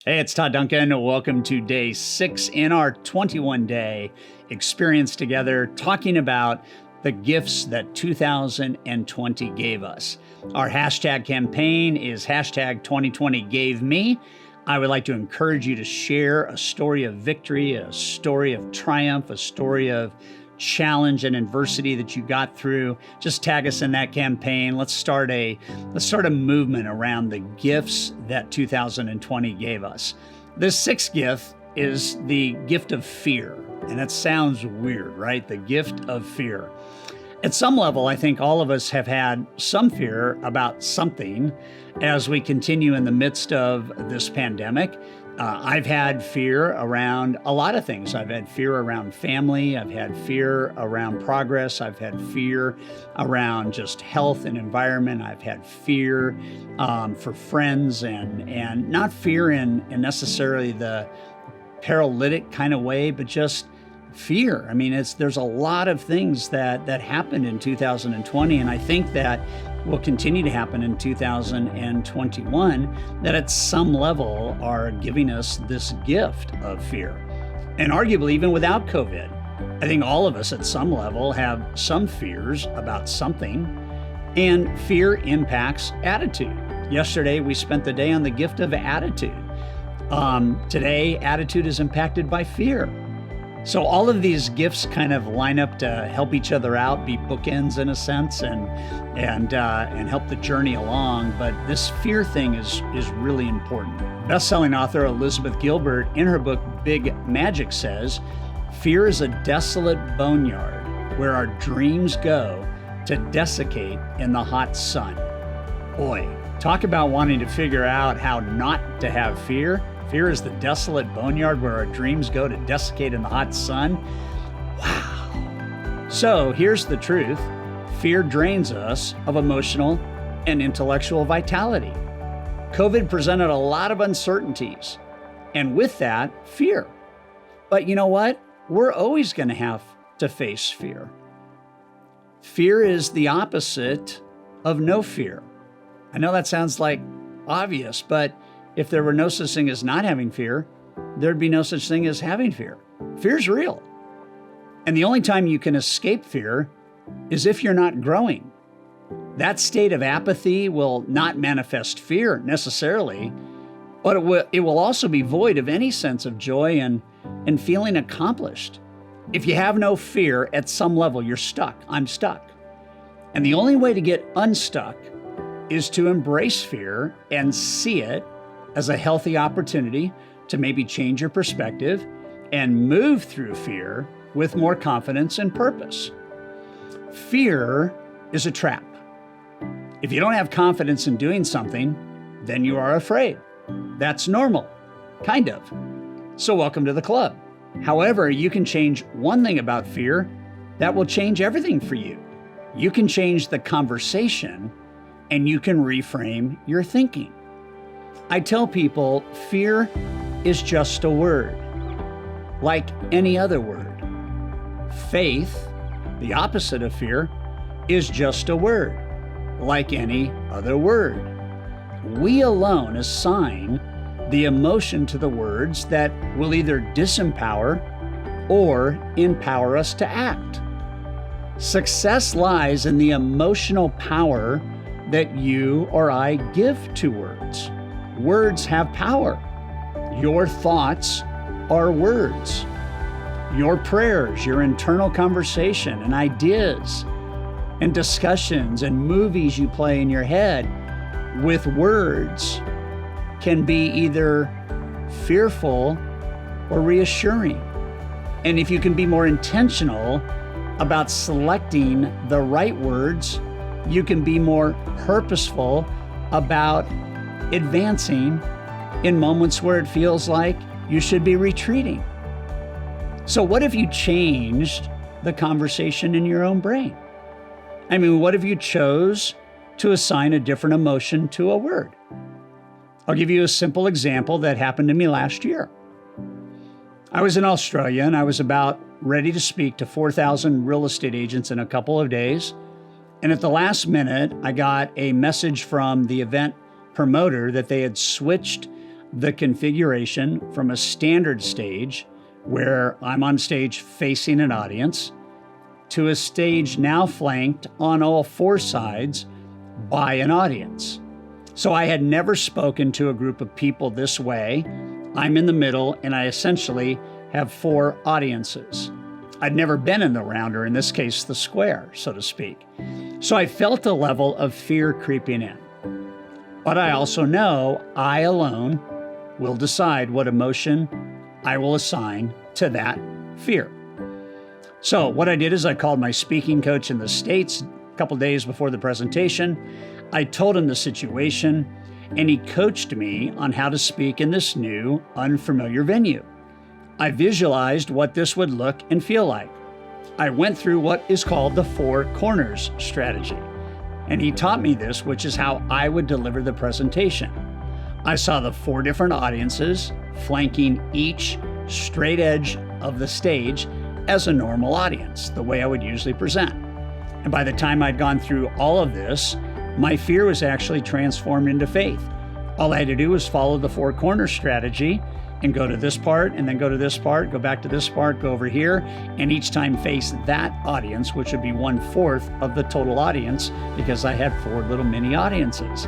Hey, it's Todd Duncan. Welcome to day 6 in our 21-day experience together, talking about the gifts that 2020 gave us. Our hashtag campaign is hashtag 2020 gave me. I would like to encourage you to share a story of victory, a story of triumph, a story of challenge and adversity that you got through. Just tag us in that campaign. Let's start a movement around the gifts that 2020 gave us. This sixth gift is the gift of fear. And that sounds weird, right? The gift of fear. At some level, I think all of us have had some fear about something as we continue in the midst of this pandemic. I've had fear around a lot of things. I've had fear around family. I've had fear around progress. I've had fear around just health and environment. I've had fear for friends and not fear in necessarily the paralytic kind of way, but just fear. I mean, there's a lot of things that happened in 2020, and I think that will continue to happen in 2021 that at some level are giving us this gift of fear. And arguably, even without COVID, I think all of us at some level have some fears about something, and fear impacts attitude. Yesterday, we spent the day on the gift of attitude. Today, attitude is impacted by fear. So all of these gifts kind of line up to help each other out, be bookends in a sense, and help the journey along. But this fear thing is really important. Best-selling author Elizabeth Gilbert, in her book Big Magic, says, "Fear is a desolate boneyard where our dreams go to desiccate in the hot sun." Boy, talk about wanting to figure out how not to have fear. Fear is the desolate boneyard where our dreams go to desiccate in the hot sun. Wow. So here's the truth. Fear drains us of emotional and intellectual vitality. COVID presented a lot of uncertainties, and with that, fear. But you know what? We're always going to have to face fear. Fear is the opposite of no fear. I know that sounds like obvious, but if there were no such thing as not having fear, there'd be no such thing as having fear. Fear's real. And the only time you can escape fear is if you're not growing. That state of apathy will not manifest fear necessarily, but it will also be void of any sense of joy and feeling accomplished. If you have no fear, at some level, you're stuck. I'm stuck. And the only way to get unstuck is to embrace fear and see it as a healthy opportunity to maybe change your perspective and move through fear with more confidence and purpose. Fear is a trap. If you don't have confidence in doing something, then you are afraid. That's normal, kind of. So welcome to the club. However, you can change one thing about fear that will change everything for you. You can change the conversation and you can reframe your thinking. I tell people fear is just a word, like any other word. Faith, the opposite of fear, is just a word, like any other word. We alone assign the emotion to the words that will either disempower or empower us to act. Success lies in the emotional power that you or I give to words. Words have power. Your thoughts are words. Your prayers, your internal conversation and ideas and discussions and movies you play in your head with words can be either fearful or reassuring. And if you can be more intentional about selecting the right words, you can be more purposeful about advancing in moments where it feels like you should be retreating. So what if you changed the conversation in your own brain? I mean, what if you chose to assign a different emotion to a word? I'll give you a simple example that happened to me last year. I was in Australia and I was about ready to speak to 4,000 real estate agents in a couple of days. And at the last minute, I got a message from the event promoter that they had switched the configuration from a standard stage where I'm on stage facing an audience to a stage now flanked on all four sides by an audience. So I had never spoken to a group of people this way. I'm in the middle, and I essentially have four audiences. I'd never been in the round, or in this case, the square, so to speak. So I felt a level of fear creeping in. But I also know I alone will decide what emotion I will assign to that fear. So what I did is I called my speaking coach in the States a couple days before the presentation. I told him the situation, and he coached me on how to speak in this new, unfamiliar venue. I visualized what this would look and feel like. I went through what is called the 4 corners strategy, and he taught me this, which is how I would deliver the presentation. I saw the 4 different audiences flanking each straight edge of the stage as a normal audience, the way I would usually present. And by the time I'd gone through all of this, my fear was actually transformed into faith. All I had to do was follow the 4 corners strategy and go to this part, and then go to this part, go back to this part, go over here, and each time face that audience, which would be 1/4 of the total audience, because I had 4 little mini audiences.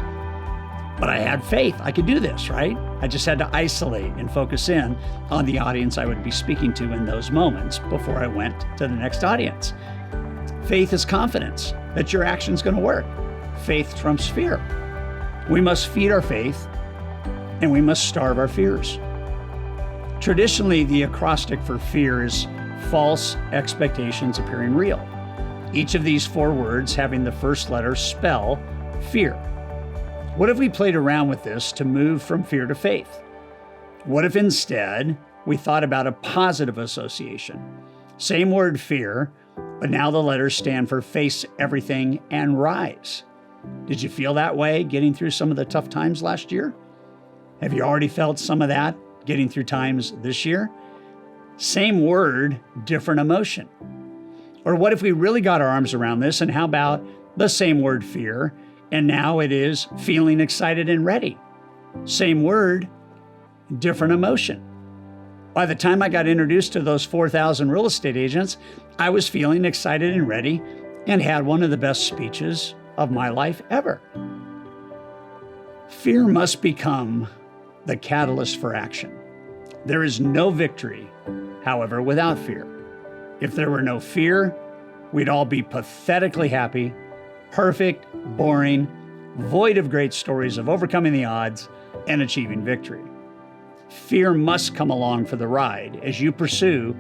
But I had faith. I could do this, right? I just had to isolate and focus in on the audience I would be speaking to in those moments before I went to the next audience. Faith is confidence that your action's going to work. Faith trumps fear. We must feed our faith, and we must starve our fears. Traditionally, the acrostic for fear is false expectations appearing real. Each of these 4 words having the first letter spell fear. What if we played around with this to move from fear to faith? What if instead we thought about a positive association? Same word fear, but now the letters stand for face everything and rise. Did you feel that way getting through some of the tough times last year? Have you already felt some of that getting through times this year? Same word, different emotion. Or what if we really got our arms around this, and how about the same word fear, and now it is feeling excited and ready? Same word, different emotion. By the time I got introduced to those 4,000 real estate agents, I was feeling excited and ready and had one of the best speeches of my life ever. Fear must become the catalyst for action. There is no victory, however, without fear. If there were no fear, we'd all be pathetically happy, perfect, boring, void of great stories of overcoming the odds and achieving victory. Fear must come along for the ride as you pursue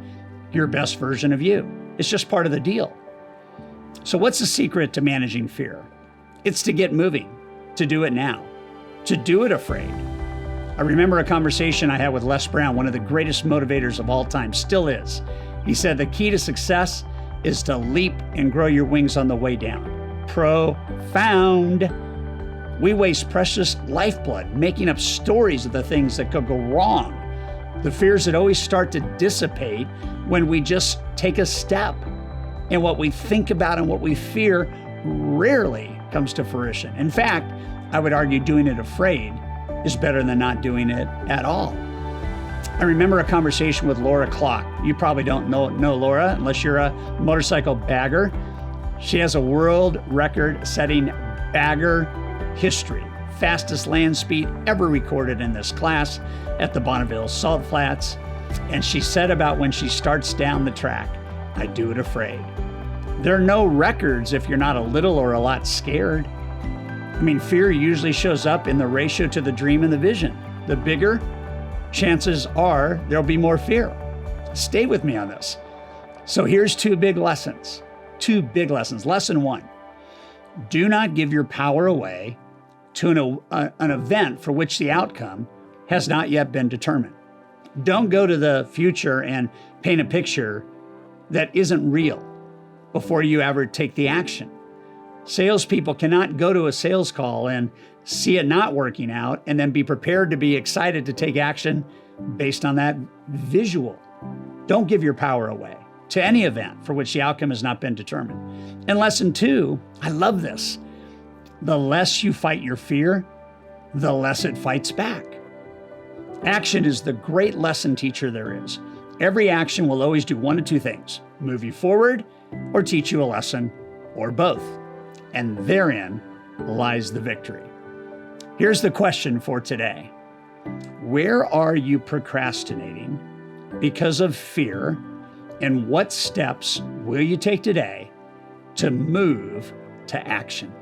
your best version of you. It's just part of the deal. So what's the secret to managing fear? It's to get moving, to do it now, to do it afraid. I remember a conversation I had with Les Brown, one of the greatest motivators of all time, still is. He said the key to success is to leap and grow your wings on the way down. Profound. We waste precious lifeblood making up stories of the things that could go wrong, the fears that always start to dissipate when we just take a step. And what we think about and what we fear rarely comes to fruition. In fact, I would argue doing it afraid is better than not doing it at all. I remember a conversation with Laura Clock. You probably don't know Laura unless you're a motorcycle bagger. She has a world record-setting bagger history, fastest land speed ever recorded in this class at the Bonneville Salt Flats. And she said about when she starts down the track, I do it afraid. There are no records if you're not a little or a lot scared. I mean, fear usually shows up in the ratio to the dream and the vision. The bigger, chances are there'll be more fear. Stay with me on this. So here's 2 big lessons. 2 big lessons. Lesson 1, do not give your power away to an event for which the outcome has not yet been determined. Don't go to the future and paint a picture that isn't real before you ever take the action. Salespeople cannot go to a sales call and see it not working out and then be prepared to be excited to take action based on that visual. Don't give your power away to any event for which the outcome has not been determined. And lesson 2, I love this. The less you fight your fear, the less it fights back. Action is the great lesson teacher there is. Every action will always do one of two things: move you forward or teach you a lesson, or both. And therein lies the victory. Here's the question for today. Where are you procrastinating because of fear? And what steps will you take today to move to action?